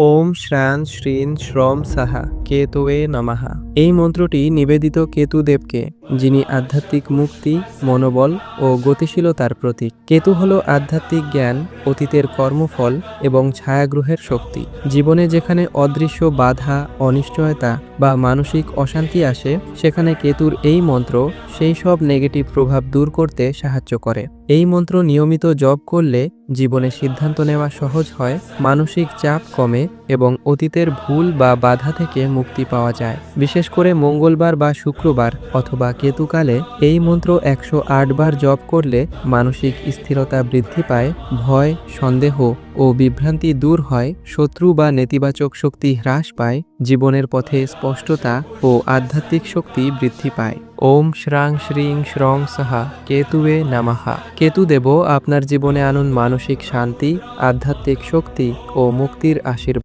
ওম শ্রাণ শ্রীণ শ্রম সাহা কেতবে নমঃ। এই মন্ত্রটি নিবেদিত কেতুদেবকে, যিনি আধ্যাত্মিক মুক্তি, মনোবল ও গতিশীলতার প্রতীক। কেতু হল আধ্যাত্মিক জ্ঞান, অতীতের কর্মফল এবং ছায়াগ্রহের শক্তি। জীবনে যেখানে অদৃশ্য বাধা, অনিশ্চয়তা বা মানসিক অশান্তি আসে, সেখানে কেতুর এই মন্ত্র সেই সব নেগেটিভ প্রভাব দূর করতে সাহায্য করে। এই মন্ত্র নিয়মিত জপ করলে জীবনে সিদ্ধান্ত নেওয়া সহজ হয়, মানসিক চাপ কমে এবং অতীতের ভুল বা বাধা থেকে মুক্তি পাওয়া যায়। বিশেষ করে মঙ্গলবার বা শুক্রবার অথবা কেতুকালে এই মন্ত্র 108 বার জপ করলে মানসিক স্থিরতা বৃদ্ধি পায়, ভয়, সন্দেহ ও বিভ্রান্তি দূর হয়, শত্রু বা নেতিবাচক শক্তি হ্রাস পায়, জীবনের পথে স্পষ্টতা ও আধ্যাত্মিক শক্তি বৃদ্ধি পায়। ওম শ্রাং শ্রীং শ্রং সাহা কেতুবে নমঃ। কেতুদেব আপনার জীবনে আনুন মানসিক শান্তি, আধ্যাত্মিক শক্তি ও মুক্তির আশীর্বাদ।